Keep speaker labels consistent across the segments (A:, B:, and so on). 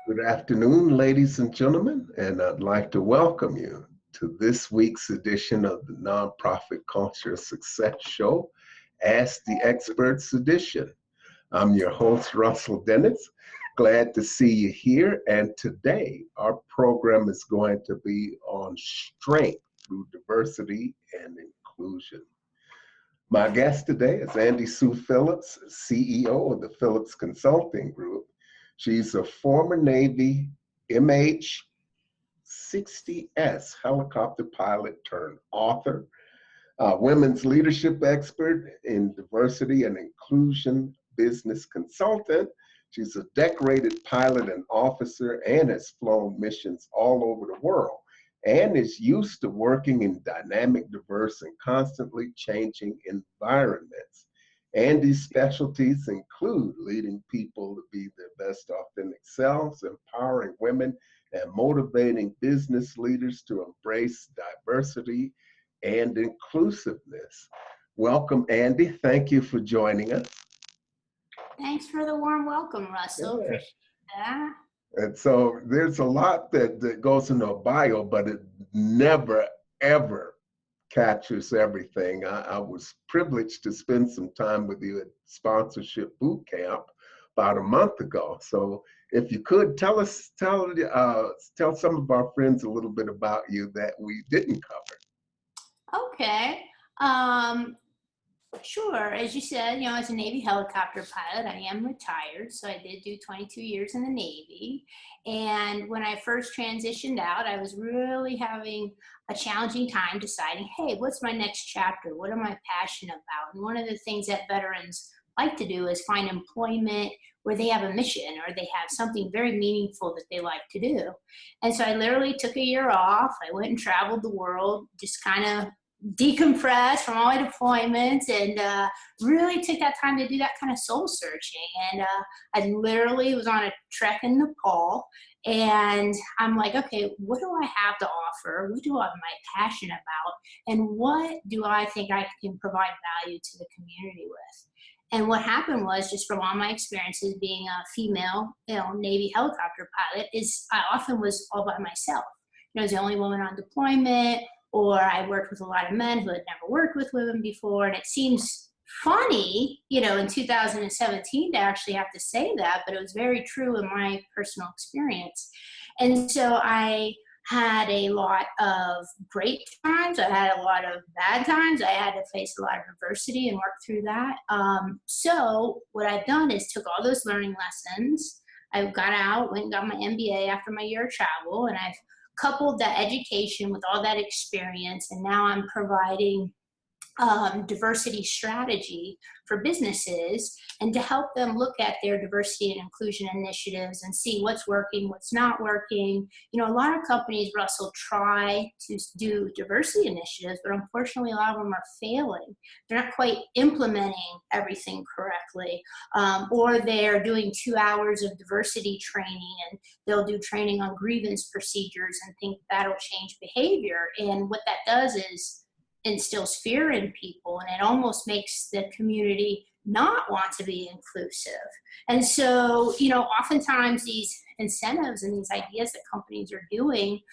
A: Good afternoon, ladies and gentlemen, and I'd like to welcome you to this week's edition of the Nonprofit Culture Success Show, Ask the Experts edition. I'm your host, Russell Dennis. Glad to see you here, and today our program is going to be on strength through diversity and inclusion. My guest today is Andi Sue Phillips, CEO of the Phillips Consulting Group. She's a former Navy MH-60S Helicopter Pilot turned author, women's leadership expert in diversity and inclusion business consultant. She's a decorated pilot and officer and has flown missions all over the world and is used to working in dynamic, diverse, and constantly changing environments. Andi's specialties include leading people to be their best authentic selves, empowering women, and motivating business leaders to embrace diversity and inclusiveness. Welcome, Andi. Thank you for joining us.
B: Thanks for the warm welcome, Russell.
A: Yeah.
B: Appreciate that.
A: And so there's a lot that goes into a bio, but it never, ever captures everything. I was privileged to spend some time with you at Sponsorship Boot Camp about a month ago. So if you could tell some of our friends a little bit about you that we didn't cover.
B: Okay. Sure. As you said, as a Navy helicopter pilot, I am retired. So I did do 22 years in the Navy. And when I first transitioned out, I was really having a challenging time deciding, hey, what's my next chapter? What am I passionate about? And one of the things that veterans like to do is find employment where they have a mission or they have something very meaningful that they like to do. And so I literally took a year off. I went and traveled the world, just kind of decompressed from all my deployments, and really took that time to do that kind of soul searching. And I literally was on a trek in Nepal, and I'm like, okay, what do I have to offer? What do I have my passion about? And what do I think I can provide value to the community with? And what happened was, just from all my experiences being a female, Navy helicopter pilot, is I often was all by myself. I was the only woman on deployment, or I worked with a lot of men who had never worked with women before. And it seems funny, in 2017 to actually have to say that, but it was very true in my personal experience. And so I had a lot of great times. I had a lot of bad times. I had to face a lot of adversity and work through that. So what I've done is took all those learning lessons. I got out, went and got my MBA after my year of travel, and I've coupled that education with all that experience, and now I'm providing diversity strategy for businesses and to help them look at their diversity and inclusion initiatives and see what's working, what's not working. A lot of companies, Russell, try to do diversity initiatives, but unfortunately a lot of them are failing. They're not quite implementing everything correctly, or they're doing 2 hours of diversity training and they'll do training on grievance procedures and think that'll change behavior. And what that does is instills fear in people, and it almost makes the community not want to be inclusive. And so, oftentimes these incentives and these ideas that companies are doing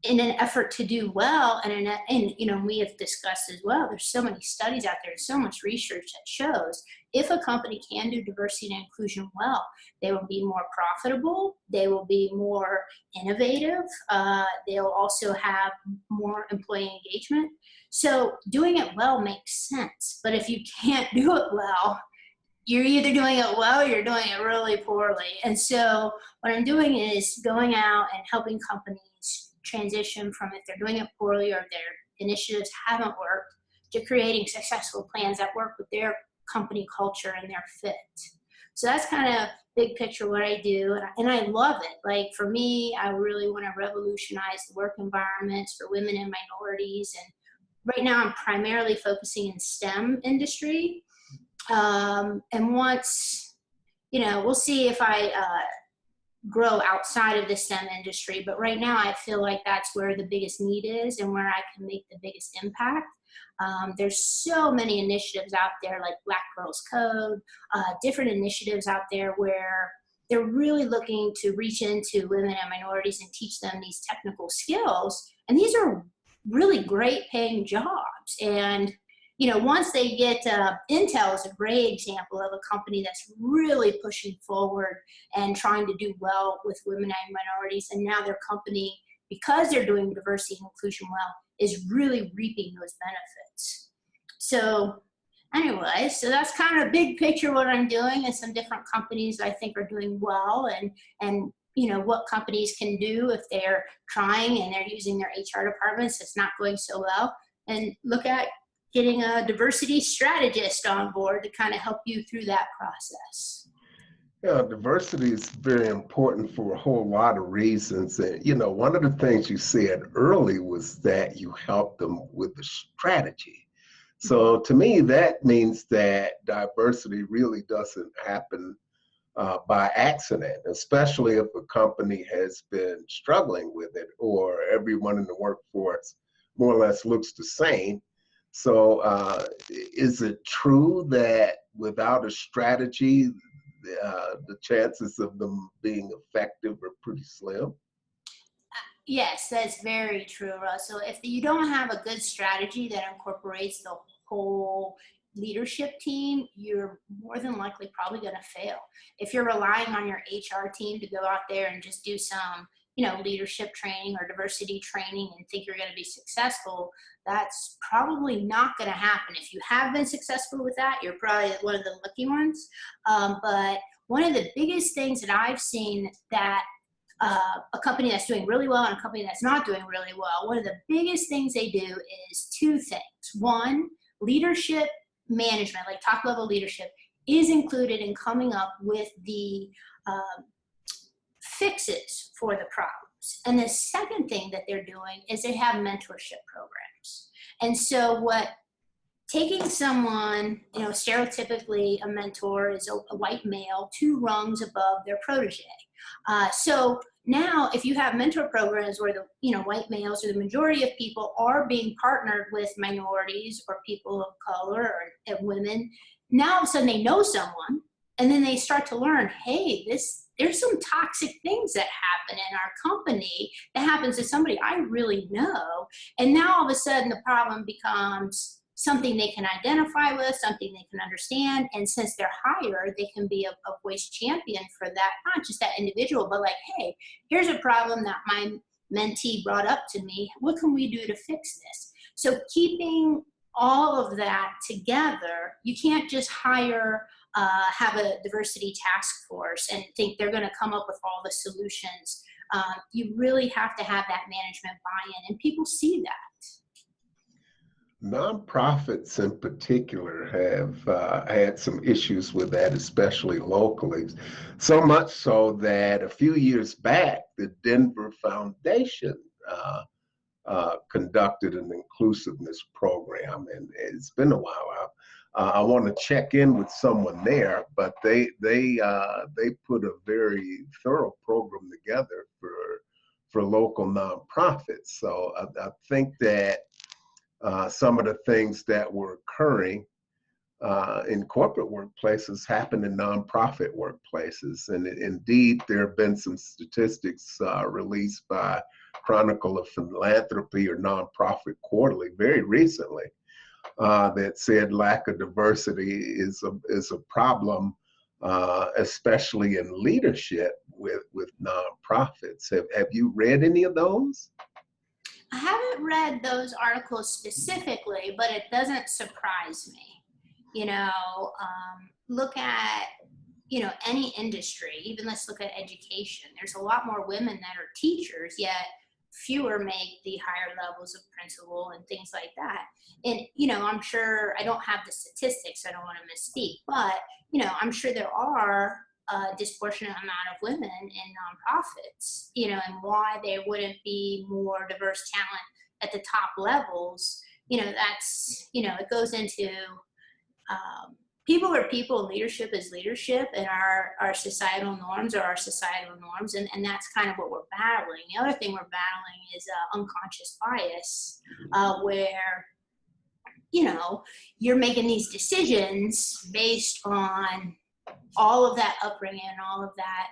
B: in an effort to do well, and we have discussed as well, there's so many studies out there, so much research that shows if a company can do diversity and inclusion well, they will be more profitable, they will be more innovative, they'll also have more employee engagement. So doing it well makes sense, but if you can't do it well, you're either doing it well or you're doing it really poorly. And so what I'm doing is going out and helping companies transition from, if they're doing it poorly or their initiatives haven't worked, to creating successful plans that work with their company culture and their fit. So that's kind of big picture what I do, and I love it. Like for me, I really want to revolutionize the work environments for women and minorities. And right now I'm primarily focusing in STEM industry. And once, we'll see if I grow outside of the STEM industry, but right now I feel like that's where the biggest need is and where I can make the biggest impact. There's so many initiatives out there like Black Girls Code, different initiatives out there where they're really looking to reach into women and minorities and teach them these technical skills. And these are really great paying jobs. And, you know, once they get, Intel is a great example of a company that's really pushing forward and trying to do well with women and minorities. And now their company, because they're doing diversity and inclusion well, is really reaping those benefits. So anyway, so that's kind of a big picture what I'm doing, and some different companies I think are doing well, and you know, what companies can do if they're trying and they're using their HR departments, it's not going so well, and look at getting a diversity strategist on board to kind of help you through that process.
A: Yeah, diversity is very important for a whole lot of reasons. And, you know, one of the things you said early was that you helped them with the strategy. So to me, that means that diversity really doesn't happen by accident, especially if a company has been struggling with it or everyone in the workforce more or less looks the same. So is it true that without a strategy, the chances of them being effective are pretty slim?
B: Yes, that's very true, Russell. If you don't have a good strategy that incorporates the whole leadership team, you're more than likely probably going to fail. If you're relying on your HR team to go out there and just do some, you know, leadership training or diversity training and think you're going to be successful, that's probably not going to happen. If you have been successful with that, you're probably one of the lucky ones. But one of the biggest things that I've seen that a company that's doing really well and a company that's not doing really well, one of the biggest things they do is two things. One, leadership management, like top level leadership, is included in coming up with the fixes for the problems. And the second thing that they're doing is they have mentorship programs. And so what taking someone, you know, stereotypically a mentor is a white male 2 rungs above their protege. So now if you have mentor programs where the, you know, white males or the majority of people are being partnered with minorities or people of color or women, now all of a sudden they know someone, and then they start to learn, hey, there's some toxic things that happen in our company that happens to somebody I really know. And now all of a sudden the problem becomes something they can identify with, something they can understand. And since they're higher, they can be a voice champion for that, not just that individual, but like, hey, here's a problem that my mentee brought up to me. What can we do to fix this? So keeping all of that together, you can't just hire, have a diversity task force and think they're going to come up with all the solutions. You really have to have that management buy-in, and people see that.
A: Nonprofits in particular have had some issues with that, especially locally. So much so that a few years back, the Denver Foundation conducted an inclusiveness program, and it's been a while. I want to check in with someone there, but they put a very thorough program together for local nonprofits. So I think that some of the things that were occurring in corporate workplaces happen in nonprofit workplaces. And indeed, there have been some statistics released by Chronicle of Philanthropy or Nonprofit Quarterly very recently that said lack of diversity is a problem, especially in leadership with nonprofits. Have you read any of those?
B: I haven't read those articles specifically, but it doesn't surprise me. You know, look at, you know, any industry, even let's look at education. There's a lot more women that are teachers, yet fewer make the higher levels of principal and things like that. And, you know, I'm sure, I don't have the statistics, I don't want to misspeak, but, you know, I'm sure there are a disproportionate amount of women in nonprofits, you know, and why there wouldn't be more diverse talent at the top levels, you know, that's, you know, it goes into people are people, leadership is leadership, and our societal norms are our societal norms, and that's kind of what we're battling. The other thing we're battling is unconscious bias, where, you know, you're making these decisions based on all of that upbringing and all of that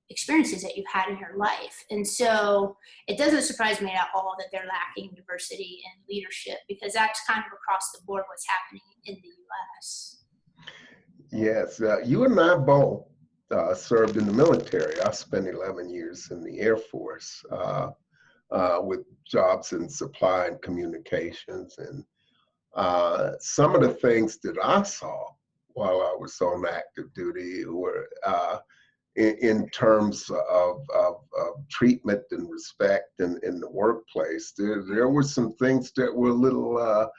B: experiences that you've had in your life. And so it doesn't surprise me at all that they're lacking diversity in leadership, because that's kind of across the board what's happening in the US.
A: Yes, you and I both served in the military. I spent 11 years in the Air Force with jobs in supply and communications. And some of the things that I saw while I was on active duty were in terms of treatment and respect in the workplace. There were some things that were a little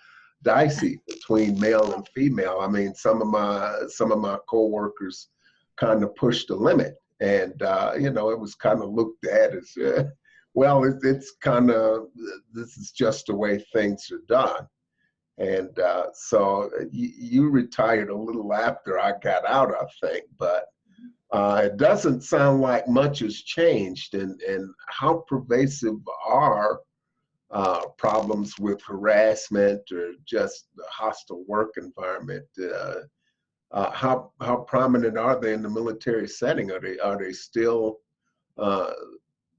A: dicey between male and female. I mean, some of my coworkers kind of pushed the limit, and you know, it was kind of looked at as well. It's kind of, this is just the way things are done. And so you retired a little after I got out, I think, but it doesn't sound like much has changed. And how pervasive are problems with harassment or just the hostile work environment? How prominent are they in the military setting? Are they still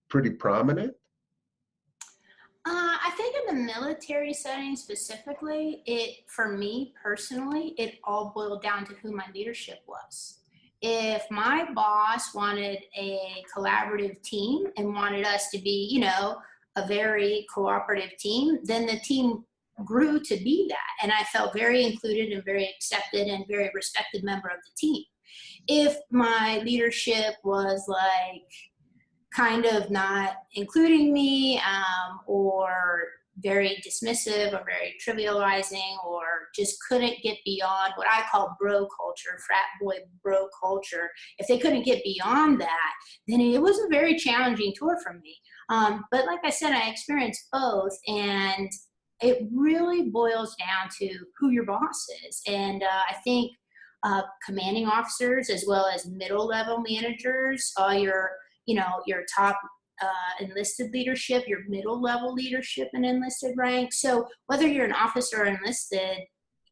A: pretty prominent?
B: I think in the military setting specifically, for me personally, it all boiled down to who my leadership was. If my boss wanted a collaborative team and wanted us to be, you know, a very cooperative team, then the team grew to be that. And I felt very included and very accepted and very respected member of the team. If my leadership was like kind of not including me, or very dismissive or very trivializing, or just couldn't get beyond what I call bro culture, frat boy bro culture, if they couldn't get beyond that, then it was a very challenging tour for me. But like I said, I experienced both, and it really boils down to who your boss is. And I think commanding officers, as well as middle level managers, your top enlisted leadership, your middle level leadership and enlisted rank. So whether you're an officer or enlisted,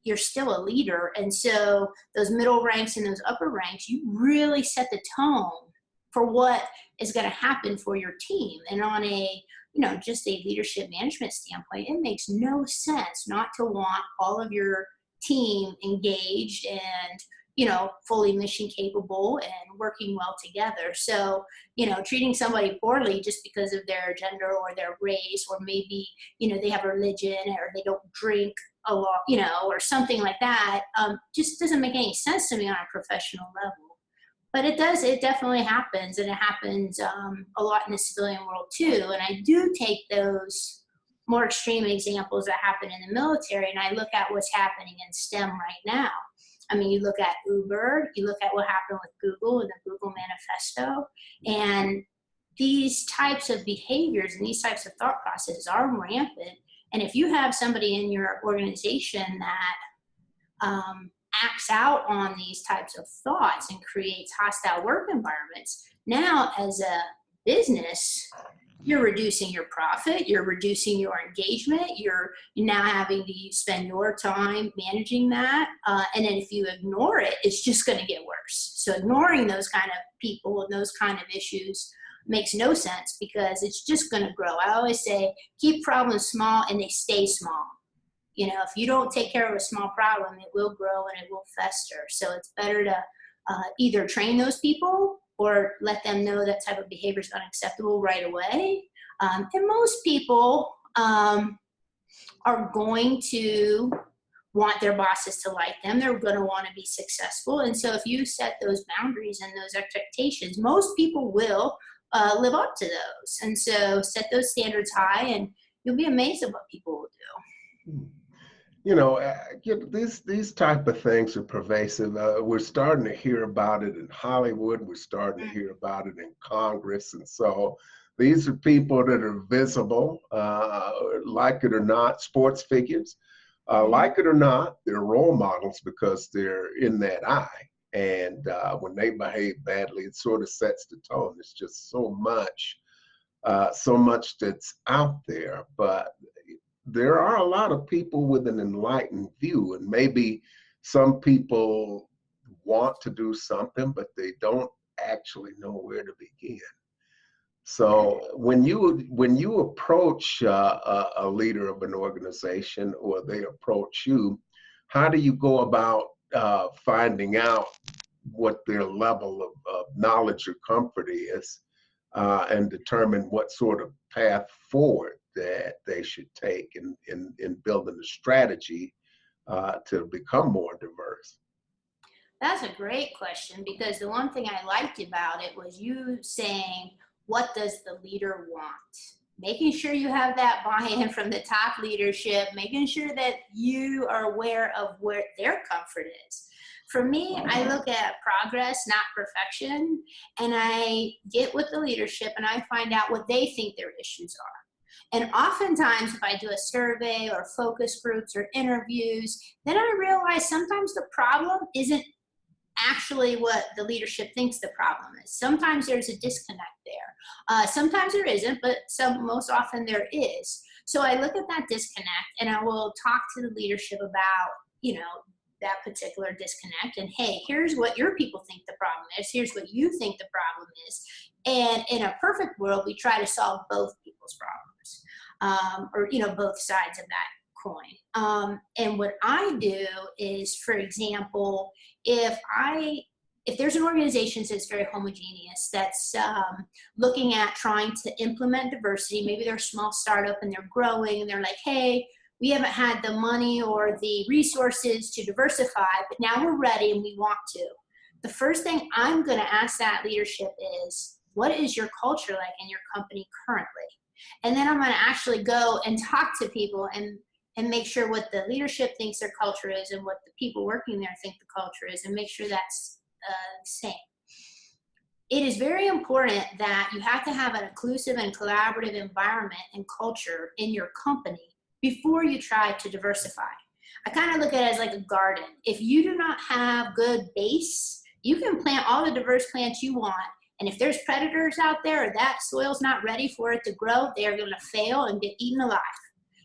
B: you're still a leader. And so those middle ranks and those upper ranks, you really set the tone for what is going to happen for your team. And on a, just a leadership management standpoint, it makes no sense not to want all of your team engaged and fully mission capable and working well together. So, treating somebody poorly just because of their gender or their race, or maybe, they have a religion or they don't drink a lot, or something like that, just doesn't make any sense to me on a professional level. But it definitely happens, and it happens a lot in the civilian world too. And I do take those more extreme examples that happen in the military, and I look at what's happening in STEM right now. I mean, you look at Uber, you look at what happened with Google and the Google Manifesto, and these types of behaviors and these types of thought processes are rampant. And if you have somebody in your organization that acts out on these types of thoughts and creates hostile work environments, now as a business, you're reducing your profit, you're reducing your engagement, you're now having to spend your time managing that. And then if you ignore it, it's just going to get worse. So ignoring those kind of people and those kind of issues makes no sense, because it's just going to grow. I always say, keep problems small and they stay small. If you don't take care of a small problem, it will grow and it will fester. So it's better to either train those people or let them know that type of behavior is unacceptable right away. And most people are going to want their bosses to like them. They're going to want to be successful. And so if you set those boundaries and those expectations, most people will live up to those. And so set those standards high, and you'll be amazed at what people will do.
A: These type of things are pervasive. We're starting to hear about it in Hollywood. We're starting to hear about it in Congress. And so these are people that are visible, like it or not, sports figures. Like it or not, they're role models because they're in that eye. And when they behave badly, it sort of sets the tone. It's just so much that's out there. But there are a lot of people with an enlightened view, and maybe some people want to do something, but they don't actually know where to begin. So when you approach a leader of an organization, or they approach you, how do you go about finding out what their level of knowledge or comfort is, and determine what sort of path forward that they should take in building a strategy to become more diverse?
B: That's a great question, because the one thing I liked about it was you saying, what does the leader want? Making sure you have that buy-in from the top leadership, making sure that you are aware of where their comfort is. For me, I look at progress, not perfection, and I get with the leadership and I find out what they think their issues are. And oftentimes, if I do a survey or focus groups or interviews, then I realize sometimes the problem isn't actually what the leadership thinks the problem is. Sometimes there's a disconnect there. Sometimes there isn't, but most often there is. So I look at that disconnect and I will talk to the leadership about, that particular disconnect. And hey, here's what your people think the problem is. Here's what you think the problem is. And in a perfect world, we try to solve both people's problems, or both sides of that coin. And what I do is, for example, if there's an organization that's very homogeneous, that's looking at trying to implement diversity, maybe they're a small startup and they're growing and they're like, hey, we haven't had the money or the resources to diversify, but now we're ready and we want to. The first thing I'm going to ask that leadership is, what is your culture like in your company currently? And then I'm going to actually go and talk to people and make sure what the leadership thinks their culture is and what the people working there think the culture is, and make sure that's the same. It is very important that you have to have an inclusive and collaborative environment and culture in your company before you try to diversify. I kind of look at it as like a garden. If you do not have good base, you can plant all the diverse plants you want, and if there's predators out there or that soil's not ready for it to grow, they are going to fail and get eaten alive.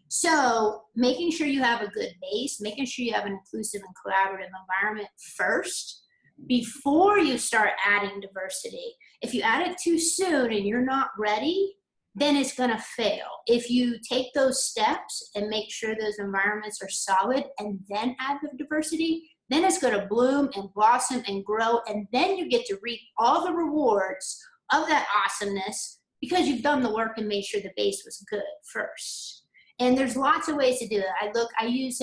B: So making sure you have a good base, making sure you have an inclusive and collaborative environment first before you start adding diversity. If you add it too soon and you're not ready, then it's going to fail. If you take those steps and make sure those environments are solid and then add the diversity, then it's going to bloom and blossom and grow, and then you get to reap all the rewards of that awesomeness because you've done the work and made sure the base was good first. And there's lots of ways to do it. I use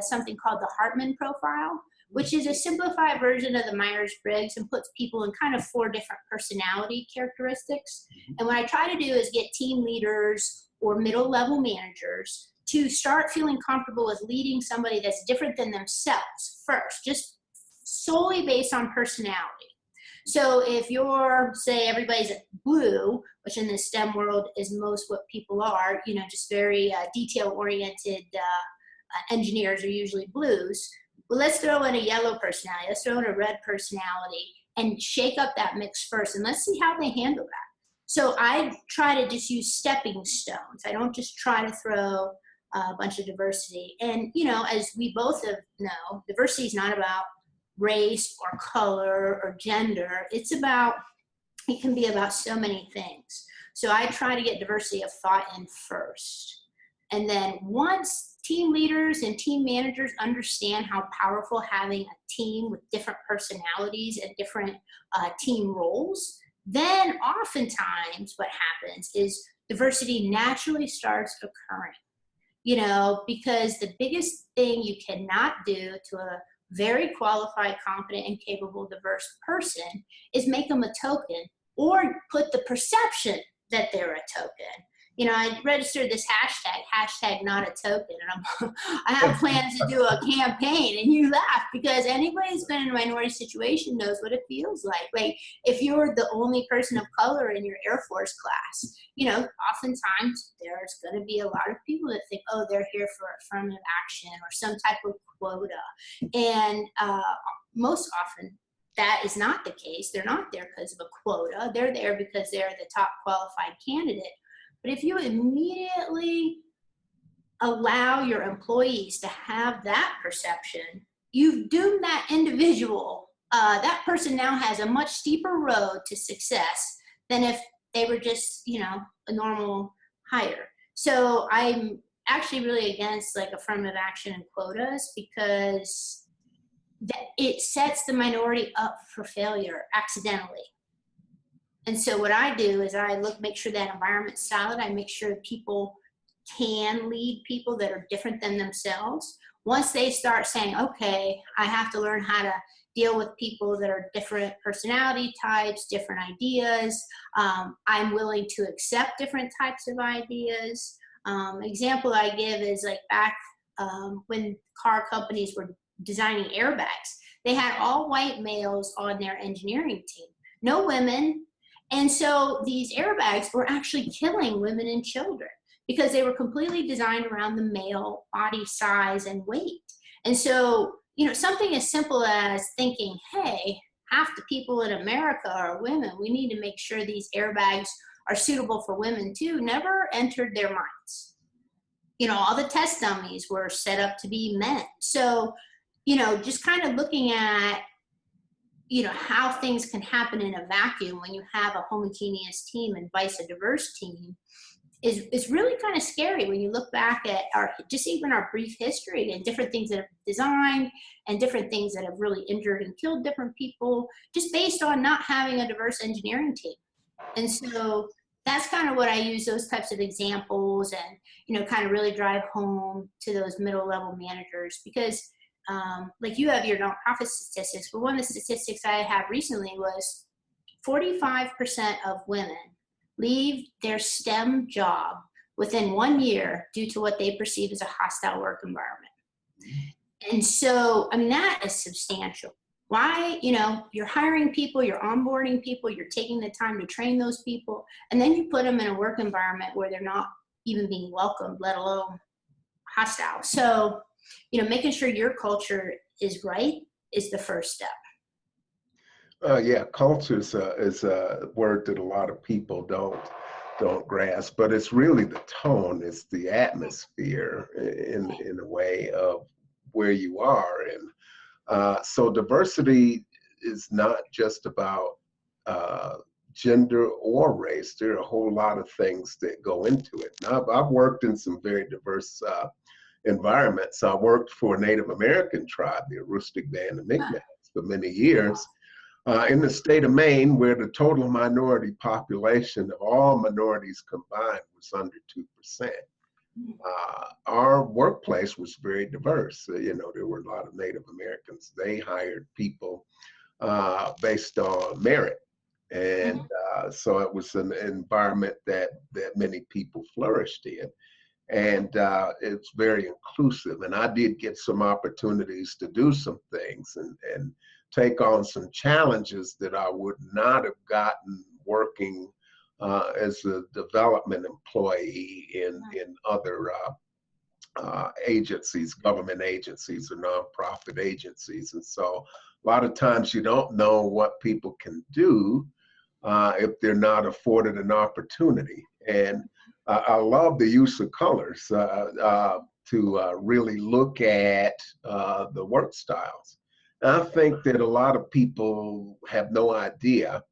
B: something called the Hartman profile, which is a simplified version of the Myers-Briggs and puts people in kind of 4 different personality characteristics. And what I try to do is get team leaders or middle-level managers to start feeling comfortable with leading somebody that's different than themselves first, just solely based on personality. So if you're, say, everybody's blue, which in the STEM world is most what people are, just very detail-oriented engineers are usually blues. Well, let's throw in a yellow personality. Let's throw in a red personality and shake up that mix first, and let's see how they handle that. So I try to just use stepping stones. I don't just try to throw a bunch of diversity. And, as we both know, diversity is not about race or color or gender. It can be about so many things. So I try to get diversity of thought in first. And then once team leaders and team managers understand how powerful having a team with different personalities and different team roles, then oftentimes what happens is diversity naturally starts occurring. Because the biggest thing you cannot do to a very qualified, competent, and capable, diverse person is make them a token or put the perception that they're a token. I registered this hashtag not a token, and I have plans to do a campaign, and you laugh because anybody who's been in a minority situation knows what it feels like. Like if you're the only person of color in your Air Force class, oftentimes there's going to be a lot of people that think, oh, they're here for affirmative action or some type of quota. And most often that is not the case. They're not there because of a quota. They're there because they're the top qualified candidate. But if you immediately allow your employees to have that perception, you've doomed that individual that person now has a much steeper road to success than if they were just, a normal hire. So I'm actually really against like affirmative action and quotas, because it sets the minority up for failure accidentally. And so what I do is I make sure that environment's solid. I make sure people can lead people that are different than themselves. Once they start saying, okay, I have to learn how to deal with people that are different personality types, different ideas. I'm willing to accept different types of ideas. Example I give is like back when car companies were designing airbags, they had all white males on their engineering team, no women. And so these airbags were actually killing women and children because they were completely designed around the male body size and weight. And so, something as simple as thinking, hey, half the people in America are women. We need to make sure these airbags are suitable for women too, never entered their minds. All the test dummies were set up to be men. So, just kind of looking at, how things can happen in a vacuum when you have a homogeneous team and vice a diverse team is really kind of scary when you look back at even our brief history and different things that have designed and different things that have really injured and killed different people just based on not having a diverse engineering team. And so that's kind of what I use, those types of examples, and, kind of really drive home to those middle level managers, because like you have your nonprofit statistics, but one of the statistics I have recently was 45% of women leave their STEM job within 1 year due to what they perceive as a hostile work environment. And so, that is substantial. Why? You're hiring people, you're onboarding people, you're taking the time to train those people, and then you put them in a work environment where they're not even being welcomed, let alone hostile. So, making sure your culture is right is the first step.
A: Yeah, culture is a word that a lot of people don't grasp, but it's really the tone, it's the atmosphere in a way of where you are. And so diversity is not just about gender or race. There are a whole lot of things that go into it. Now, I've worked in some very diverse environments. I worked for a Native American tribe, the Aroostook Band of Mi'kmaq, for many years. In the state of Maine, where the total minority population of all minorities combined was under 2%. Our workplace was very diverse. There were a lot of Native Americans. They hired people based on merit. And so it was an environment that many people flourished in. And it's very inclusive. And I did get some opportunities to do some things and take on some challenges that I would not have gotten working as a development employee in other agencies, government agencies or nonprofit agencies. And so a lot of times you don't know what people can do if they're not afforded an opportunity. And I love the use of colors to really look at the work styles. And I think that a lot of people have no idea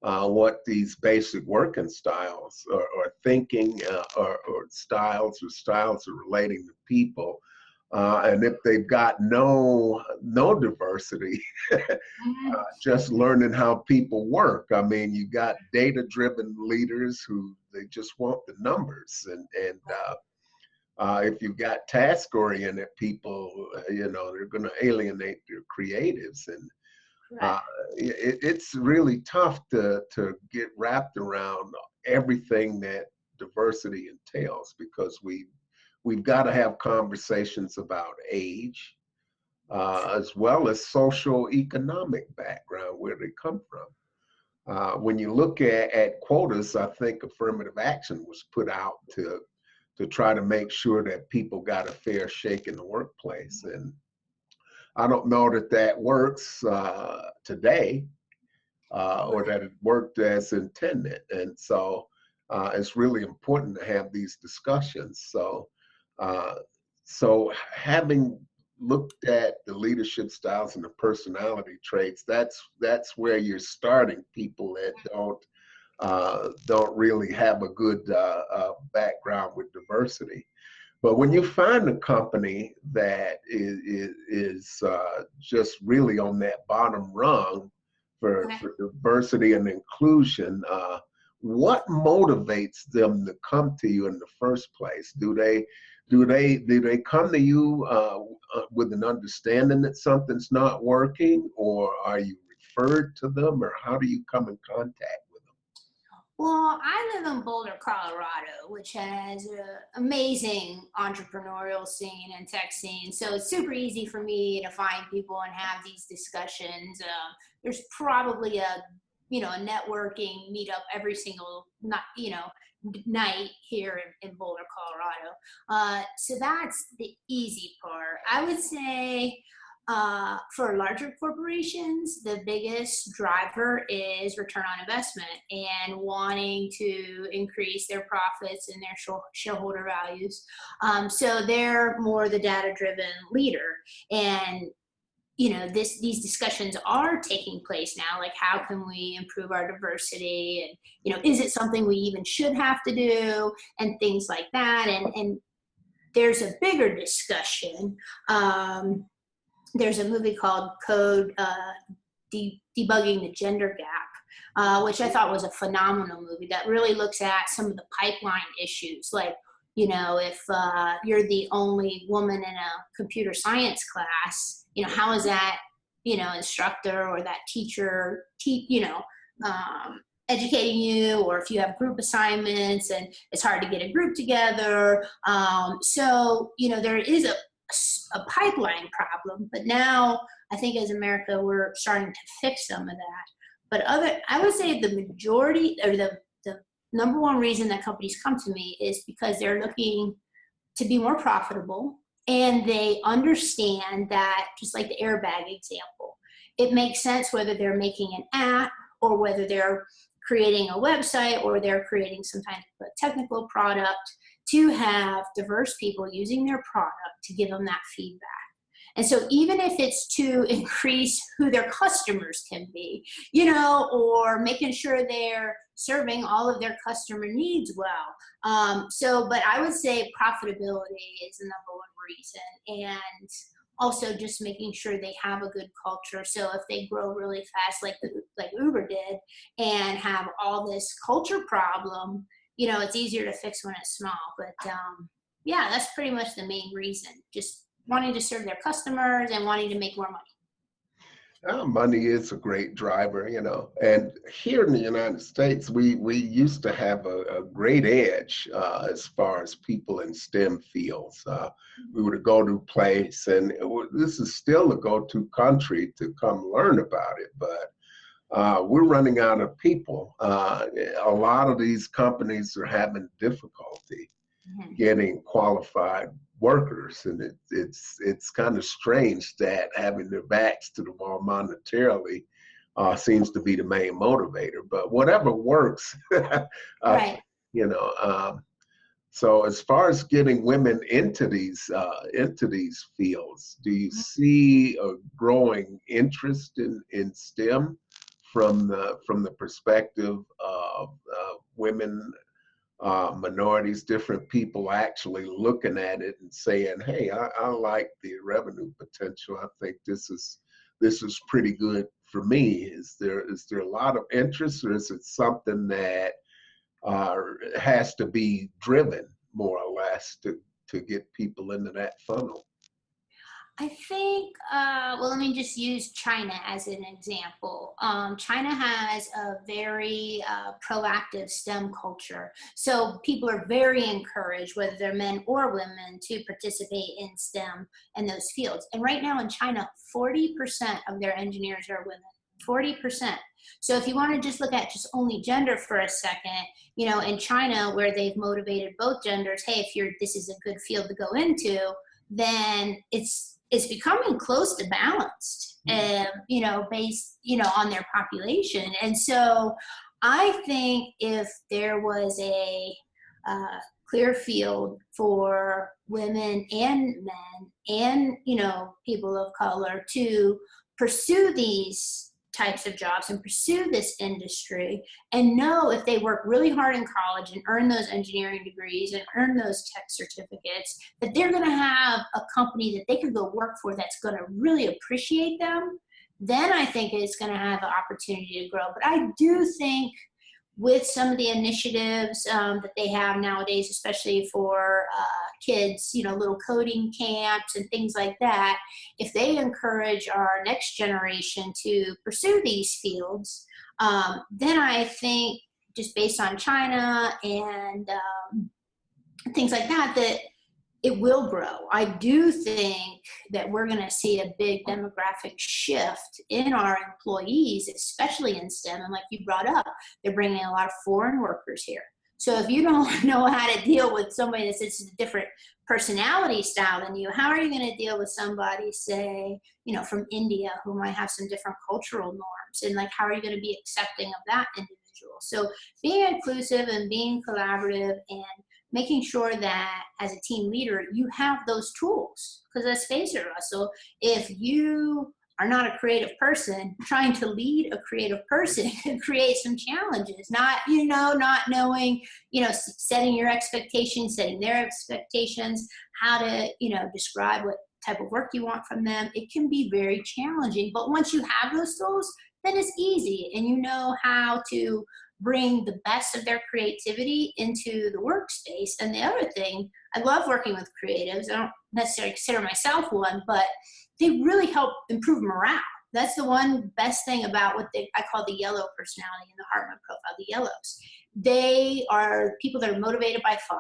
A: what these basic working styles or thinking or styles are relating to people. And if they've got no diversity, just learning how people work. You got data-driven leaders who they just want the numbers, and if you've got task-oriented people, they're going to alienate their creatives, and it's really tough to get wrapped around everything that diversity entails, because we've got to have conversations about age, as well as social economic background, where they come from. When you look at quotas, I think affirmative action was put out to try to make sure that people got a fair shake in the workplace. And I don't know that works today, or that it worked as intended. And so it's really important to have these discussions. So having looked at the leadership styles and the personality traits, that's where you're starting people that don't really have a good background with diversity. But when you find a company that is just really on that bottom rung for diversity and inclusion, what motivates them to come to you in the first place? Do they come to you with an understanding that something's not working, or are you referred to them, or how do you come in contact with them?
B: Well, I live in Boulder, Colorado, which has an amazing entrepreneurial scene and tech scene. So it's super easy for me to find people and have these discussions. There's probably a networking meetup every single night here in Boulder, Colorado. So that's the easy part. I would say for larger corporations, the biggest driver is return on investment and wanting to increase their profits and their shareholder values. So they're more the data-driven leader. And these discussions are taking place now, like how can we improve our diversity, and is it something we even should have to do, and things like that. And there's a bigger discussion. There's a movie called Code, Debugging the Gender Gap, which I thought was a phenomenal movie that really looks at some of the pipeline issues, like if you're the only woman in a computer science class, how is that, instructor or that teacher, educating you, or if you have group assignments and it's hard to get a group together. So, there is a pipeline problem, but now I think as America, we're starting to fix some of that. But I would say the majority, or the number one reason that companies come to me is because they're looking to be more profitable, and they understand that, just like the airbag example, it makes sense whether they're making an app or whether they're creating a website or they're creating some kind of a technical product, to have diverse people using their product to give them that feedback. And so even if it's to increase who their customers can be, or making sure they're serving all of their customer needs well. But I would say profitability is the number one reason. And also just making sure they have a good culture. So if they grow really fast, like Uber did, and have all this culture problem, it's easier to fix when it's small. But that's pretty much the main reason. Just wanting to serve their customers and wanting to make more money.
A: Money is a great driver, and here in the United States, we used to have a great edge as far as people in STEM fields. We were to go to a place, and this is still a go-to country to come learn about it, but we're running out of people. A lot of these companies are having difficulty getting qualified workers, and it's kind of strange that having their backs to the wall monetarily seems to be the main motivator. But whatever works,
B: Right.
A: So as far as getting women into these fields, do you see a growing interest in STEM from the perspective of women, minorities, different people actually looking at it and saying, hey, I like the revenue potential. I think this is pretty good for me. Is there a lot of interest, or is it something that has to be driven more or less to get people into that funnel?
B: I think, let me just use China as an example. China has a very proactive STEM culture. So people are very encouraged, whether they're men or women, to participate in STEM and those fields. And right now in China, 40% of their engineers are women. 40%. So if you want to just look at just only gender for a second, in China, where they've motivated both genders, hey, if this is a good field to go into, then it's becoming close to balanced, based, on their population. And so I think if there was a clear field for women and men and, people of color to pursue these types of jobs and pursue this industry, and know if they work really hard in college and earn those engineering degrees and earn those tech certificates, that they're going to have a company that they could go work for that's going to really appreciate them. Then I think it's going to have an opportunity to grow. But I do think with some of the initiatives that they have nowadays, especially for kids, little coding camps and things like that, if they encourage our next generation to pursue these fields, then I think just based on China and things like that, that it will grow. I do think that we're going to see a big demographic shift in our employees, especially in STEM. And like you brought up, they're bringing a lot of foreign workers here. So if you don't know how to deal with somebody that's a different personality style than you, how are you going to deal with somebody, say, from India, who might have some different cultural norms? And like, how are you going to be accepting of that individual? So being inclusive and being collaborative and making sure that as a team leader, you have those tools. Because let's face it, Russell, if you are not a creative person, trying to lead a creative person can create some challenges. Not knowing, setting your expectations, setting their expectations, how to, describe what type of work you want from them. It can be very challenging. But once you have those tools, then it's easy, and you know how to bring the best of their creativity into the workspace. And the other thing, I love working with creatives. I don't necessarily consider myself one, but they really help improve morale. That's the one best thing about what I call the yellow personality in the Hartman profile, the yellows. They are people that are motivated by fun,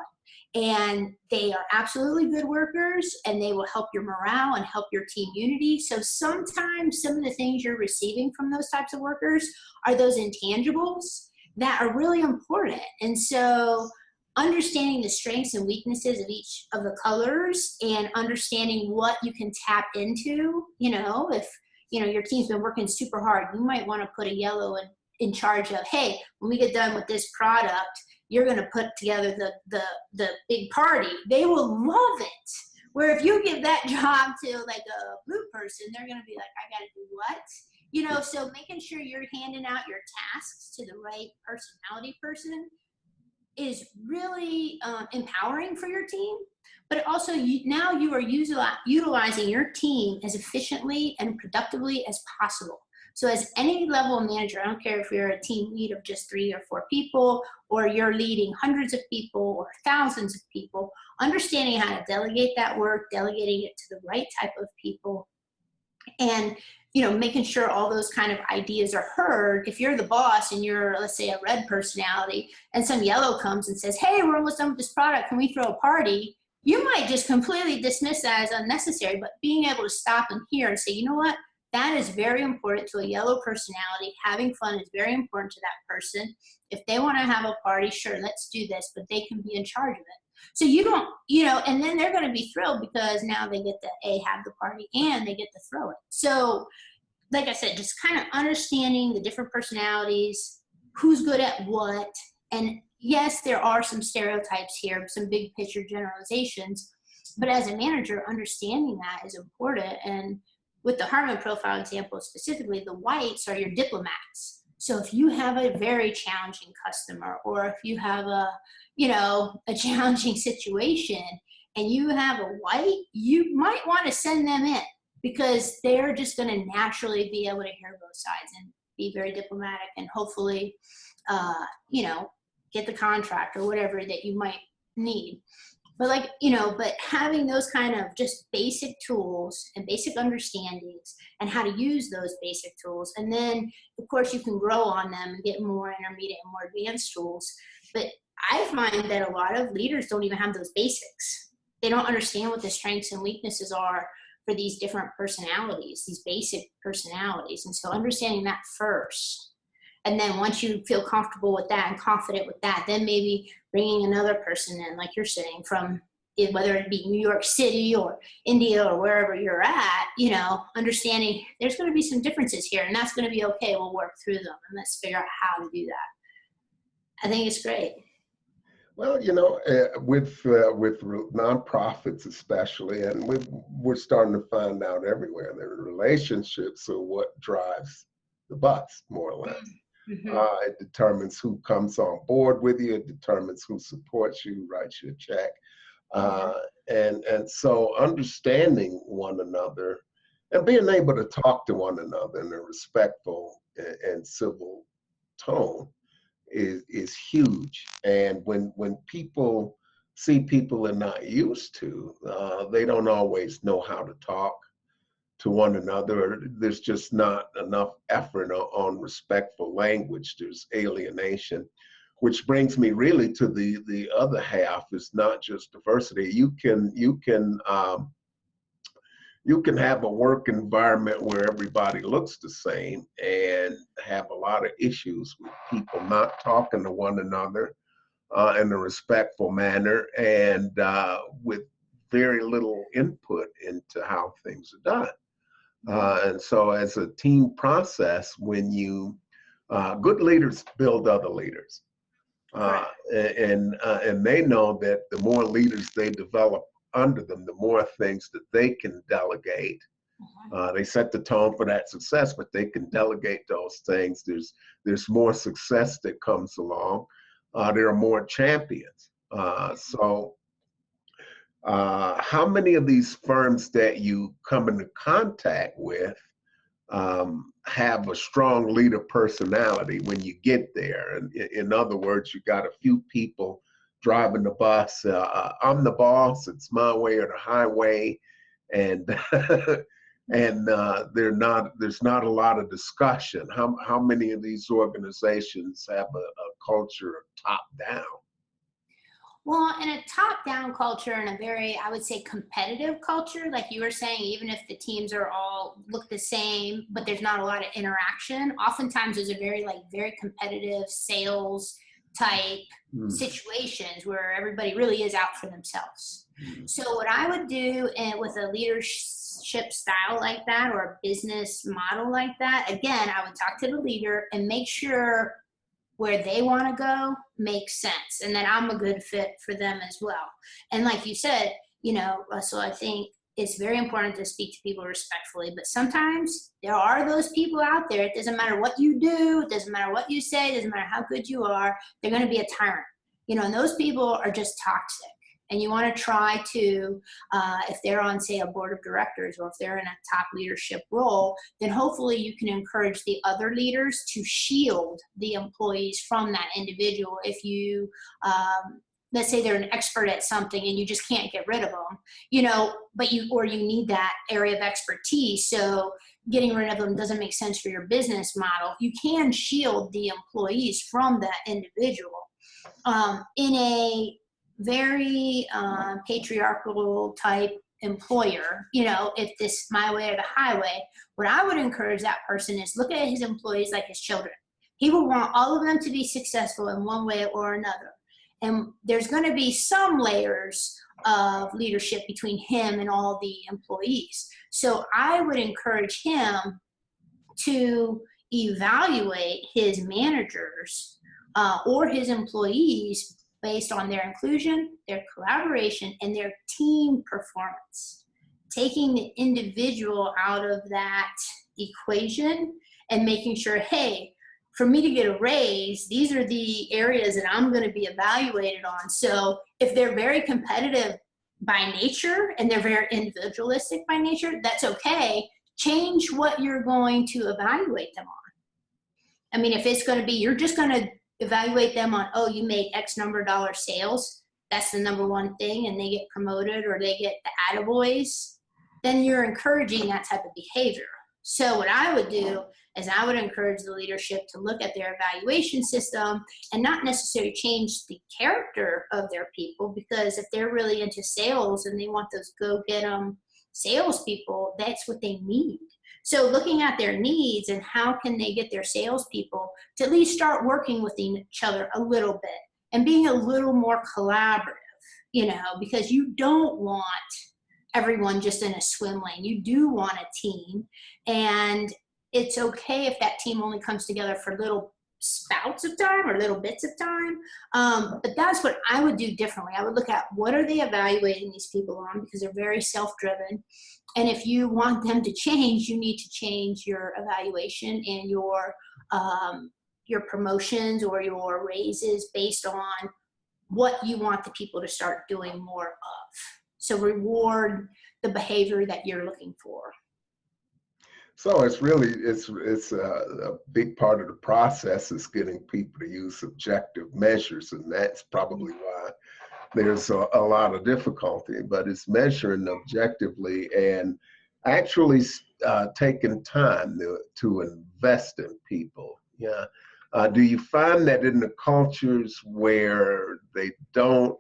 B: and they are absolutely good workers, and they will help your morale and help your team unity. So sometimes some of the things you're receiving from those types of workers are those intangibles that are really important. And so understanding the strengths and weaknesses of each of the colors and understanding what you can tap into, if, your team's been working super hard, you might want to put a yellow in charge of, hey, when we get done with this product, you're going to put together the big party. They will love it. Where if you give that job to like a blue person, they're going to be like, I got to do what? So making sure you're handing out your tasks to the right personality person is really empowering for your team. But also now you are utilizing your team as efficiently and productively as possible. So as any level of manager, I don't care if you're a team lead of just 3 or 4 people, or you're leading hundreds of people or thousands of people, understanding how to delegate that work, delegating it to the right type of people, and making sure all those kind of ideas are heard. If you're the boss and you're, let's say, a red personality, and some yellow comes and says, hey, we're almost done with this product, can we throw a party? You might just completely dismiss that as unnecessary, but being able to stop and hear and say, you know what, that is very important to a yellow personality. Having fun is very important to that person. If they want to have a party, sure, let's do this, but they can be in charge of it. So you don't, and then they're going to be thrilled because now they get to have the party and they get to throw it. So like I said, just kind of understanding the different personalities, who's good at what. And yes, there are some stereotypes here, some big picture generalizations, but as a manager, understanding that is important. And with the Hartman profile example specifically, the whites are your diplomats. So if you have a very challenging customer, or if you have a challenging situation and you have a white, you might want to send them in, because they're just going to naturally be able to hear both sides and be very diplomatic and hopefully, get the contract or whatever that you might need. But but having those kind of just basic tools and basic understandings and how to use those basic tools. And then of course you can grow on them and get more intermediate and more advanced tools. But I find that a lot of leaders don't even have those basics. They don't understand what the strengths and weaknesses are for these different personalities, these basic personalities. And so understanding that first. And then once you feel comfortable with that and confident with that, then maybe bringing another person in, like you're saying, from whether it be New York City or India or wherever you're at, understanding there's going to be some differences here, and that's going to be okay. We'll work through them, and let's figure out how to do that. I think it's great.
A: Well, with nonprofits especially, and we're starting to find out everywhere that relationships are what drives the bus, more or less.
B: Mm-hmm.
A: It determines who comes on board with you. It determines who supports you, writes you a check,
B: Mm-hmm.
A: and so understanding one another and being able to talk to one another in a respectful and civil tone is huge. And when people see people they're not used to, they don't always know how to talk to one another. There's just not enough effort on respectful language. There's alienation, which brings me really to the other half. Is not just diversity. You can have a work environment where everybody looks the same and have a lot of issues with people not talking to one another in a respectful manner and with very little input into how things are done. And so, as a team process, when good leaders build other leaders, uh,
B: Correct.
A: and they know that the more leaders they develop under them, the more things that they can delegate. They set the tone for that success, but they can delegate those things. There's more success that comes along. There are more champions. How many of these firms that you come into contact with have a strong leader personality when you get there? And in other words, you got a few people driving the bus. I'm the boss. It's my way or the highway, and there's not a lot of discussion. How many of these organizations have a culture of top down?
B: Well, in a top-down culture and a very, I would say, competitive culture, like you were saying, even if the teams are all look the same, but there's not a lot of interaction, oftentimes there's a very competitive sales type situations where everybody really is out for themselves. So what I would do with a leadership style like that or a business model like that, again, I would talk to the leader and make sure where they want to go makes sense, and then I'm a good fit for them as well. And like you said, Russell, I think it's very important to speak to people respectfully, but sometimes there are those people out there. It doesn't matter what you do, it doesn't matter what you say, it doesn't matter how good you are, they're going to be a tyrant, and those people are just toxic. And you want to try to, if they're on, say, a board of directors or if they're in a top leadership role, then hopefully you can encourage the other leaders to shield the employees from that individual. If you, let's say they're an expert at something and you just can't get rid of them, but you need that area of expertise. So getting rid of them doesn't make sense for your business model. You can shield the employees from that individual. In a very patriarchal type employer, if this my way or the highway, what I would encourage that person is look at his employees like his children. He will want all of them to be successful in one way or another. And there's going to be some layers of leadership between him and all the employees. So I would encourage him to evaluate his managers or his employees based on their inclusion, their collaboration, and their team performance. Taking the individual out of that equation and making sure, hey, for me to get a raise, these are the areas that I'm going to be evaluated on. So if they're very competitive by nature and they're very individualistic by nature, that's okay. Change what you're going to evaluate them on. I mean, if it's going to be, you're just going to evaluate them on, oh, you made X number of dollar sales, that's the number one thing, and they get promoted or they get the attaboys, then you're encouraging that type of behavior. So what I would do is I would encourage the leadership to look at their evaluation system and not necessarily change the character of their people, because if they're really into sales and they want those go-get-em salespeople, that's what they need. So looking at their needs and how can they get their salespeople to at least start working with each other a little bit and being a little more collaborative, because you don't want everyone just in a swim lane. You do want a team, and it's okay if that team only comes together for little spouts of time or little bits of time. But that's what I would do differently. I would look at what are they evaluating these people on, because they're very self-driven. And if you want them to change, you need to change your evaluation and your promotions or your raises based on what you want the people to start doing more of. So reward the behavior that you're looking for.
A: So it's really, it's a big part of the process is getting people to use objective measures, and that's probably why there's a lot of difficulty, but it's measuring objectively and actually taking time to invest in people. Yeah. Do you find that in the cultures where they don't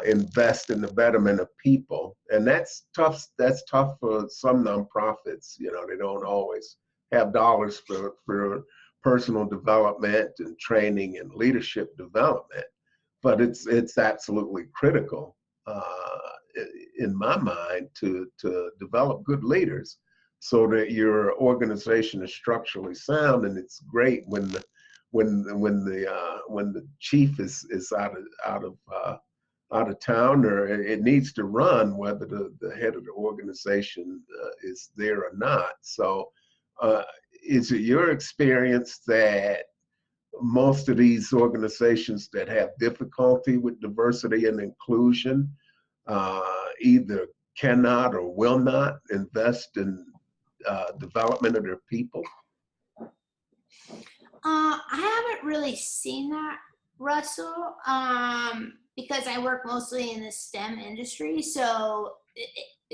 A: invest in the betterment of people, and that's tough for some nonprofits, you know, they don't always have dollars for personal development and training and leadership development, but it's absolutely critical in my mind to develop good leaders so that your organization is structurally sound. And it's great when the chief is out of town, or it needs to run, whether the head of the organization is there or not. So is it your experience that most of these organizations that have difficulty with diversity and inclusion either cannot or will not invest in development of their people?
B: I haven't really seen that, Russell, because I work mostly in the STEM industry. So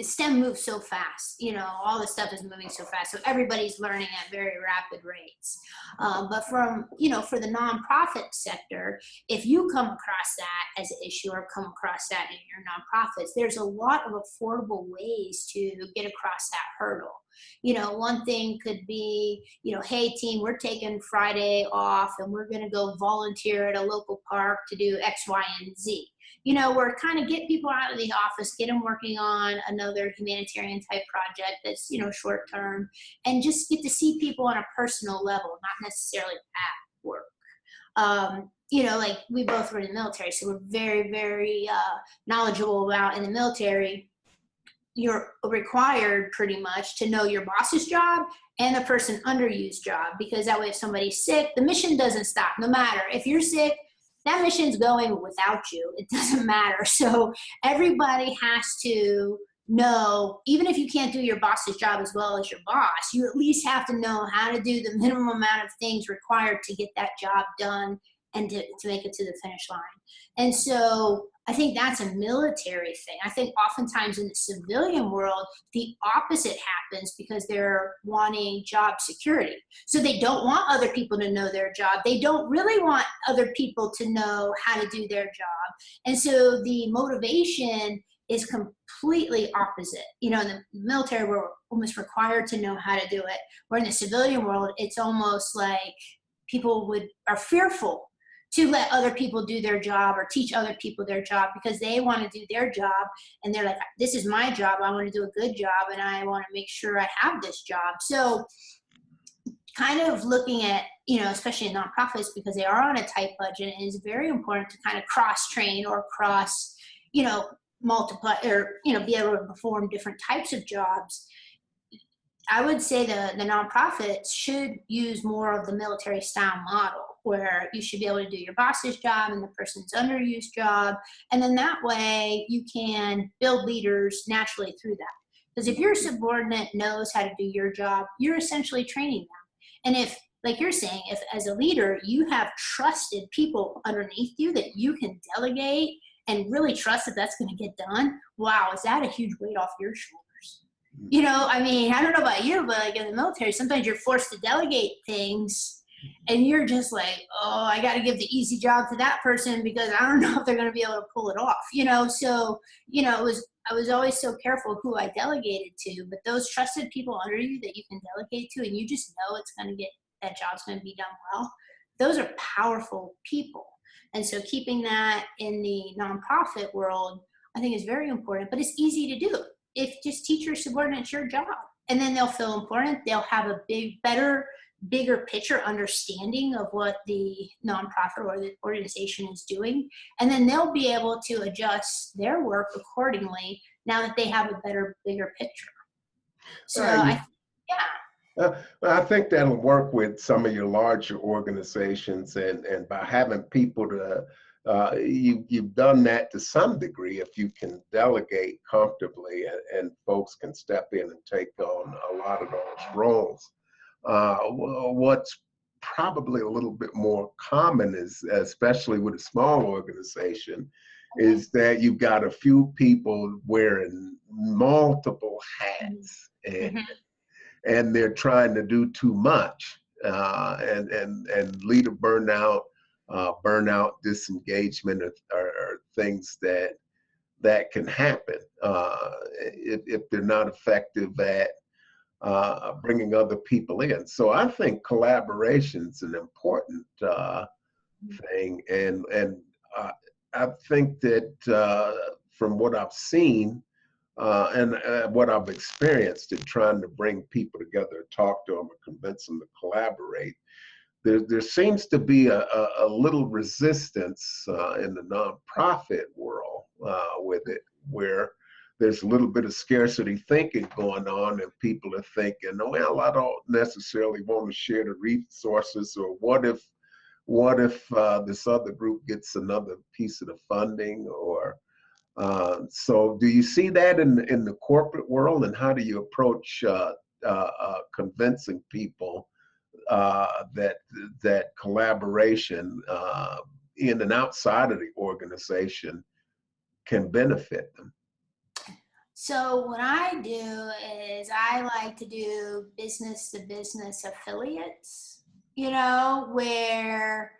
B: STEM moves so fast, you know, all this stuff is moving so fast. So everybody's learning at very rapid rates. But from, you know, for the nonprofit sector, if you come across that as an issue or come across that in your nonprofits, there's a lot of affordable ways to get across that hurdle. You know, one thing could be, you know, hey team, we're taking Friday off and we're going to go volunteer at a local park to do X, Y, and Z. You know, we're kind of get people out of the office, get them working on another humanitarian type project that's, you know, short term, and just get to see people on a personal level, not necessarily at work. You know, like we both were in the military, so we're very, very knowledgeable about in the military. You're required pretty much to know your boss's job and the person under you's job, because that way if somebody's sick, the mission doesn't stop. No matter if you're sick, that mission's going without you. It doesn't matter. So everybody has to know, even if you can't do your boss's job as well as your boss, you at least have to know how to do the minimum amount of things required to get that job done and to make it to the finish line. And so I think that's a military thing. I think oftentimes in the civilian world, the opposite happens because they're wanting job security. So they don't want other people to know their job. They don't really want other people to know how to do their job. And so the motivation is completely opposite. You know, in the military, we're almost required to know how to do it. Where in the civilian world, it's almost like people are fearful to let other people do their job or teach other people their job, because they want to do their job and they're like, this is my job, I want to do a good job and I want to make sure I have this job. So kind of looking at, you know, especially in nonprofits, because they are on a tight budget, it is very important to kind of cross train or cross, you know, multiply or, you know, be able to perform different types of jobs. I would say the nonprofits should use more of the military style model, where you should be able to do your boss's job and the person's under you's job. And then that way you can build leaders naturally through that. Because if your subordinate knows how to do your job, you're essentially training them. And if, like you're saying, if as a leader, you have trusted people underneath you that you can delegate and really trust that that's going to get done, wow, is that a huge weight off your shoulders? You know, I mean, I don't know about you, but like in the military, sometimes you're forced to delegate things and you're just like, oh, I got to give the easy job to that person because I don't know if they're going to be able to pull it off, you know? So, you know, I was always so careful who I delegated to, but those trusted people under you that you can delegate to, and you just know that job's going to be done well. Those are powerful people. And so keeping that in the nonprofit world, I think is very important, but it's easy to do. If just teach your subordinates your job, and then they'll feel important. They'll have a better bigger picture understanding of what the nonprofit or the organization is doing. And then they'll be able to adjust their work accordingly now that they have a better, bigger picture. So
A: Well, I think that'll work with some of your larger organizations, and by having people to, you've done that to some degree if you can delegate comfortably, and folks can step in and take on a lot of those roles. What's probably a little bit more common is, especially with a small organization, is that you've got a few people wearing multiple hats, and they're trying to do too much, and lead to burnout, disengagement are things that can happen if they're not effective at bringing other people in. So I think collaboration is an important thing, and I think that from what I've seen and what I've experienced in trying to bring people together, talk to them, or convince them to collaborate, there seems to be a little resistance in the nonprofit world with it, where there's a little bit of scarcity thinking going on, and people are thinking, well, I don't necessarily want to share the resources, or what if this other group gets another piece of the funding, or so do you see that in the corporate world, and how do you approach convincing people that collaboration in and outside of the organization can benefit them?
B: So what I do is I like to do business to business affiliates, where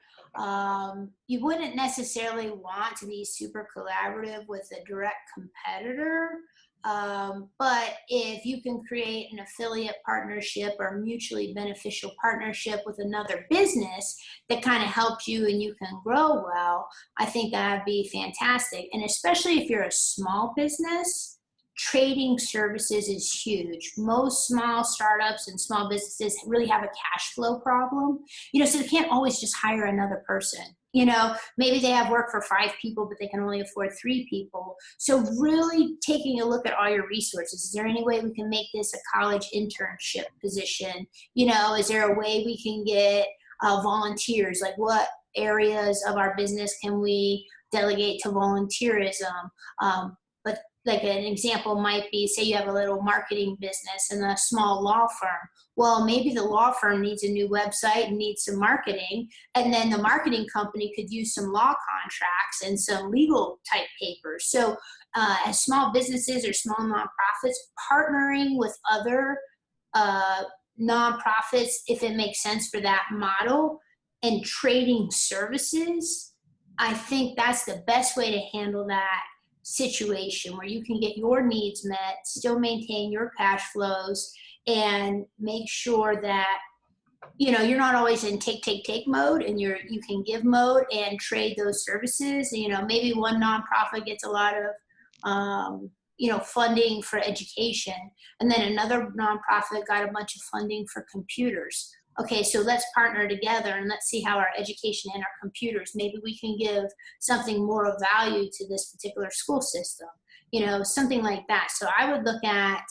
B: you wouldn't necessarily want to be super collaborative with a direct competitor. But if you can create an affiliate partnership or mutually beneficial partnership with another business that kind of helps you and you can grow well, I think that'd be fantastic. And especially if you're a small business, trading services is huge. Most small startups and small businesses really have a cash flow problem, so they can't always just hire another person. Maybe they have work for 5 people, but they can only afford 3 people. So really taking a look at all your resources. Is there any way we can make this a college internship position? Is there a way we can get volunteers? Like, what areas of our business can we delegate to volunteerism? But like an example might be, say you have a little marketing business and a small law firm. Well, maybe the law firm needs a new website and needs some marketing, and then the marketing company could use some law contracts and some legal type papers. So as small businesses or small nonprofits, partnering with other nonprofits, if it makes sense for that model, and trading services, I think that's the best way to handle that situation, where you can get your needs met, still maintain your cash flows, and make sure that you're not always in take mode, and you can give mode and trade those services. Maybe one nonprofit gets a lot of funding for education, and then another nonprofit got a bunch of funding for computers. Okay, so let's partner together and let's see how our education and our computers, maybe we can give something more of value to this particular school system, something like that. So I would look at,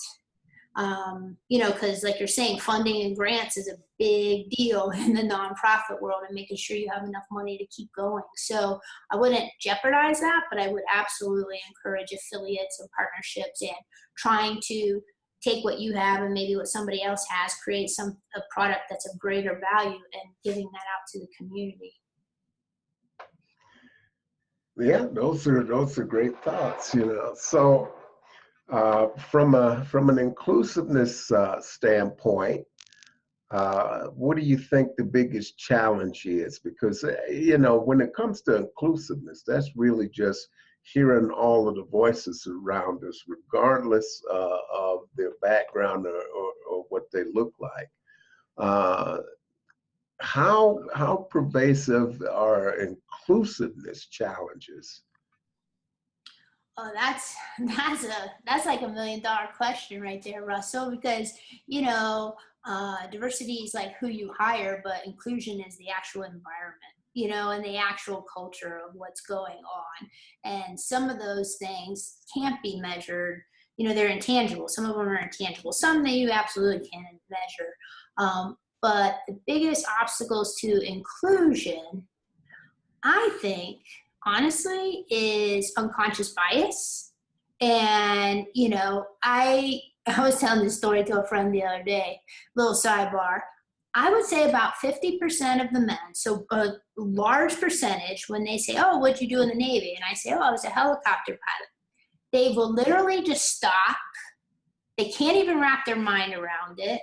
B: because like you're saying, funding and grants is a big deal in the nonprofit world, and making sure you have enough money to keep going. So I wouldn't jeopardize that, but I would absolutely encourage affiliates and partnerships, and trying to take what you have and maybe what somebody else has, create a product that's of greater value, and giving that out to the community.
A: Yeah, those are great thoughts. So from an inclusiveness standpoint, what do you think the biggest challenge is? Because when it comes to inclusiveness, that's really just hearing all of the voices around us, regardless of their background or what they look like. How pervasive are inclusiveness challenges?
B: Oh, that's like $1 million question right there, Russell, because diversity is like who you hire, but inclusion is the actual environment, you know, and the actual culture of what's going on. And some of those things can't be measured. You know, they're intangible. Some of them are intangible. Some that you absolutely can measure. But the biggest obstacles to inclusion, I think, honestly, is unconscious bias. And, you know, I was telling this story to a friend the other day, little sidebar. I would say about 50% of the men, so a large percentage, when they say, oh, what'd you do in the Navy? And I say, oh, I was a helicopter pilot. They will literally just stop. They can't even wrap their mind around it.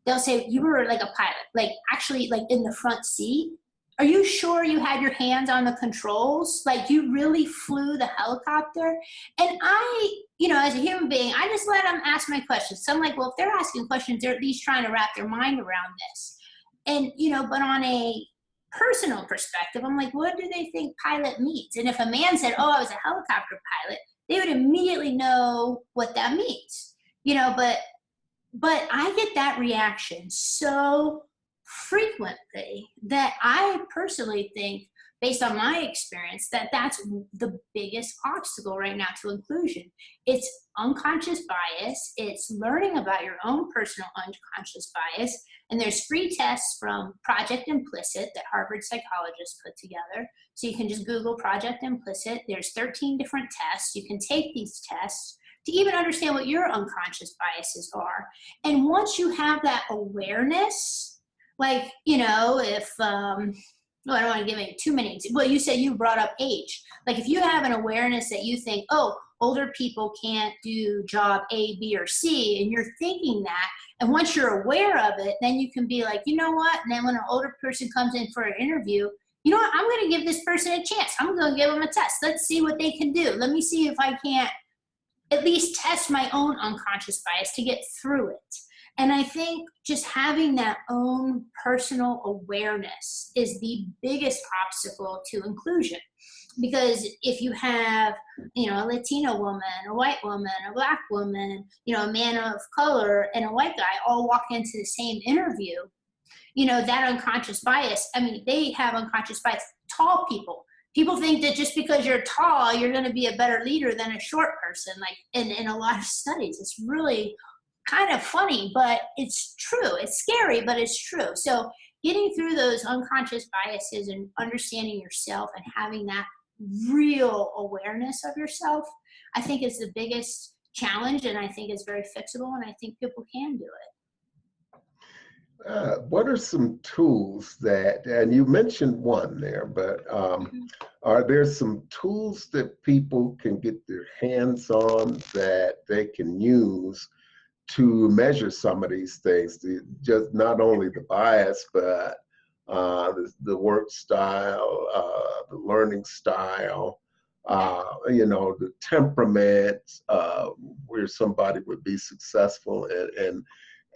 B: They'll say, you were like a pilot, like actually like in the front seat. Are you sure you had your hands on the controls? Like you really flew the helicopter? And I, you know, as a human being, I just let them ask my questions. So I'm like, well, if they're asking questions, they're at least trying to wrap their mind around this. And, you know, but on a personal perspective, I'm like, what do they think pilot means? And if a man said, oh, I was a helicopter pilot, they would immediately know what that means, you know, but I get that reaction so frequently that I personally think, based on my experience, that that's the biggest obstacle right now to inclusion. It's unconscious bias. It's learning about your own personal unconscious bias. And there's free tests from Project Implicit that Harvard psychologists put together. So you can just Google Project Implicit. There's 13 different tests. You can take these tests to even understand what your unconscious biases are. And once you have that awareness, like, you know, if, well, I don't want to give it too many, well, you said you brought up age. Like if you have an awareness that you think, oh, older people can't do job A, B, or C, and you're thinking that, and once you're aware of it, then you can be like, you know what? And then when an older person comes in for an interview, you know what? I'm going to give this person a chance. I'm going to give them a test. Let's see what they can do. Let me see if I can't at least test my own unconscious bias to get through it. And I think just having that own personal awareness is the biggest obstacle to inclusion. Because if you have, you know, a Latino woman, a white woman, a black woman, you know, a man of color and a white guy all walk into the same interview, you know, that unconscious bias, I mean, they have unconscious bias. Tall people. People think that just because you're tall, you're going to be a better leader than a short person. Like in a lot of studies, it's really kind of funny, but it's true. It's scary, but it's true. So getting through those unconscious biases and understanding yourself and having that real awareness of yourself, I think is the biggest challenge, and I think it's very fixable, and I think people can do it.
A: What are some tools that, and you mentioned one there, but are there some tools that people can get their hands on that they can use to measure some of these things, just not only the bias, but the work style, the learning style, you know, the temperament, where somebody would be successful,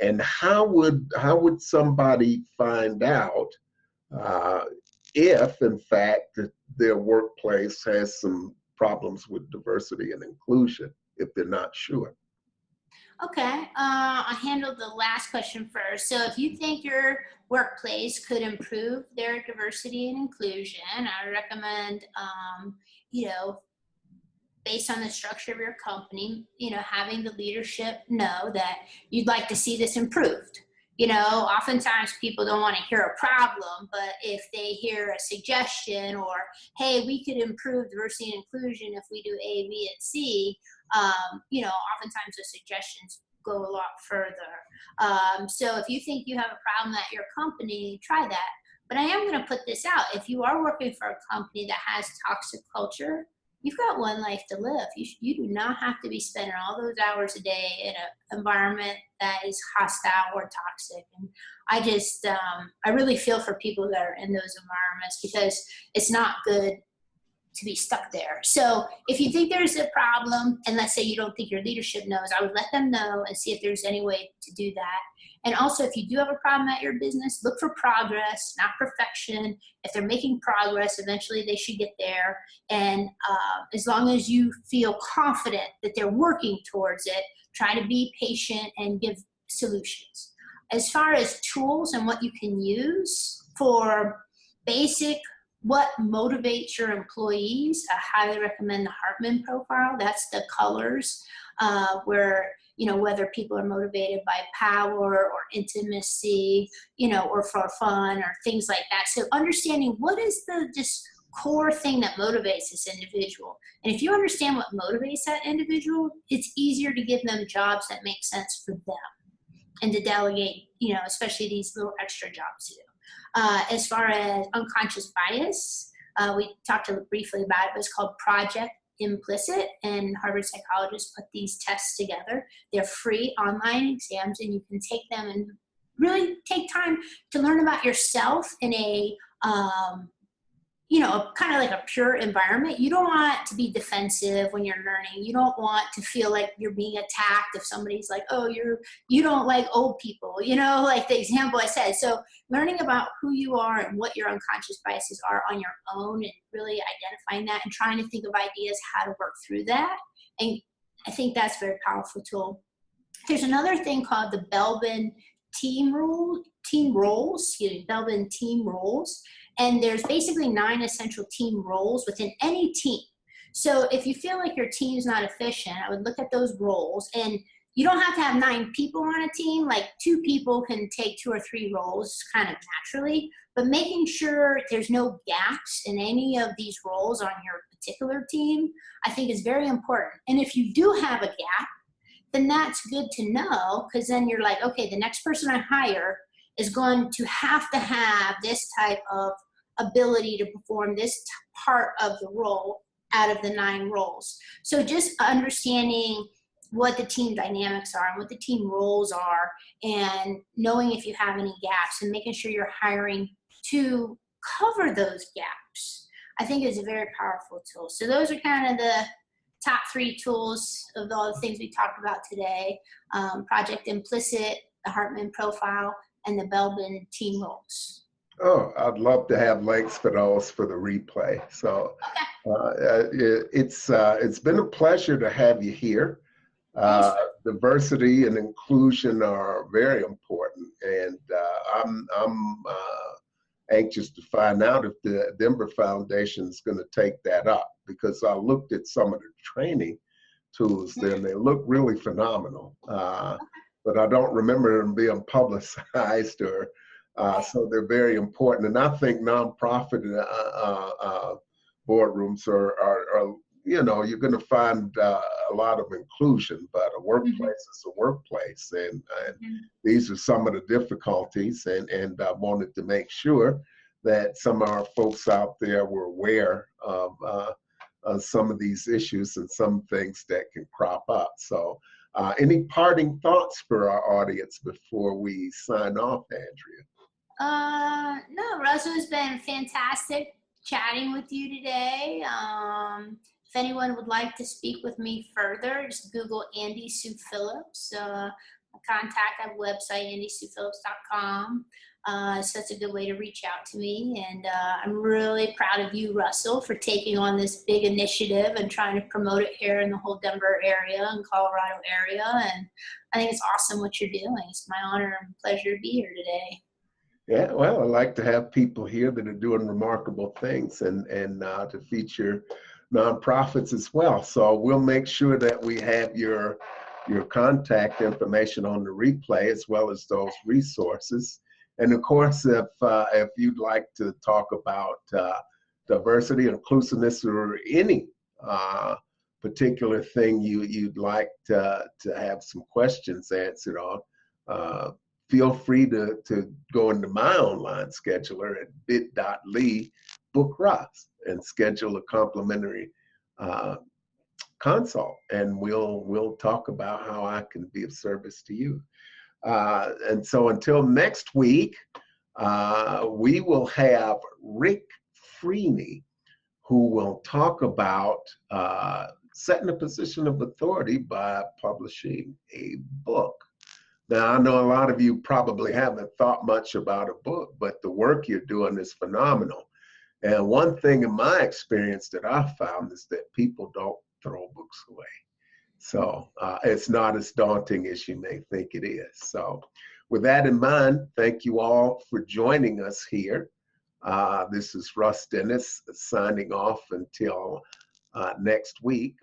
A: and how would somebody find out if, in fact, their workplace has some problems with diversity and inclusion, if they're not sure?
B: Okay, I'll handle the last question first. So if you think your workplace could improve their diversity and inclusion, I recommend, you know, based on the structure of your company, you know, having the leadership know that you'd like to see this improved. You know, oftentimes people don't want to hear a problem, but if they hear a suggestion or, hey, we could improve diversity and inclusion if we do A, B, and C, you know, oftentimes the suggestions go a lot further. So if you think you have a problem at your company, try that. But I am going to put this out. If you are working for a company that has toxic culture, you've got one life to live. You do not have to be spending all those hours a day in an environment that is hostile or toxic. And I just, I really feel for people that are in those environments because it's not good to be stuck there. So if you think there's a problem, and let's say you don't think your leadership knows, I would let them know and see if there's any way to do that. And also, if you do have a problem at your business, look for progress, not perfection. If they're making progress, eventually they should get there. And as long as you feel confident that they're working towards it, try to be patient and give solutions. As far as tools and what you can use for basic, what motivates your employees, I highly recommend the Hartman profile. That's the colors where, whether people are motivated by power or intimacy, or for fun or things like that. So understanding what is the just core thing that motivates this individual. And if you understand what motivates that individual, it's easier to give them jobs that make sense for them and to delegate, especially these little extra jobs to do. As far as unconscious bias, we talked briefly about it, but it's called Project Implicit, and Harvard psychologists put these tests together. They're free online exams, and you can take them and really take time to learn about yourself in a kind of like a pure environment. You don't want to be defensive when you're learning. You don't want to feel like you're being attacked if somebody's like, oh, you don't like old people, like the example I said. So learning about who you are and what your unconscious biases are on your own and really identifying that and trying to think of ideas how to work through that. And I think that's a very powerful tool. There's another thing called the Belbin Belbin team roles. And there's basically 9 essential team roles within any team. So if you feel like your team's not efficient, I would look at those roles. And you don't have to have 9 people on a team. Like 2 people can take 2 or 3 roles kind of naturally. But making sure there's no gaps in any of these roles on your particular team, I think is very important. And if you do have a gap, then that's good to know, because then you're like, okay, the next person I hire is going to have this type of ability to perform this part of the role out of the 9 roles. So just understanding what the team dynamics are and what the team roles are, and knowing if you have any gaps and making sure you're hiring to cover those gaps, I think is a very powerful tool. So those are kind of the top 3 tools of all the things we talked about today. Project Implicit, the Hartman profile, and the Belbin team roles.
A: Oh, I'd love to have links for those for the replay. So it's been a pleasure to have you here. Diversity and inclusion are very important, and I'm anxious to find out if the Denver Foundation is going to take that up, because I looked at some of the training tools there and they look really phenomenal. But I don't remember them being publicized, or so they're very important. And I think nonprofit boardrooms are you're going to find a lot of inclusion, but a workplace is a workplace, and these are some of the difficulties. And I wanted to make sure that some of our folks out there were aware of some of these issues and some things that can crop up. So. Any parting thoughts for our audience before we sign off, Andrea?
B: No, Russell, it's been fantastic chatting with you today. If anyone would like to speak with me further, just Google Andi Sue Phillips. Contact, I have a website, andisuephillips.com. So that's a good way to reach out to me. And I'm really proud of you, Russell, for taking on this big initiative and trying to promote it here in the whole Denver area and Colorado area. And I think it's awesome what you're doing. It's my honor and pleasure to be here today.
A: Yeah, well, I like to have people here that are doing remarkable things, and to feature nonprofits as well. So we'll make sure that we have your contact information on the replay, as well as those resources. And of course, if you'd like to talk about diversity, inclusiveness, or any particular thing you'd like to have some questions answered on, feel free to go into my online scheduler at bit.ly/bookruss and schedule a complimentary consult, and we'll talk about how I can be of service to you. And so until next week, we will have Rick Freeney, who will talk about setting a position of authority by publishing a book. Now, I know a lot of you probably haven't thought much about a book, but the work you're doing is phenomenal. And one thing in my experience that I found is that people don't throw books away. So it's not as daunting as you may think it is. So with that in mind, thank you all for joining us here. This is Russ Dennis signing off until next week.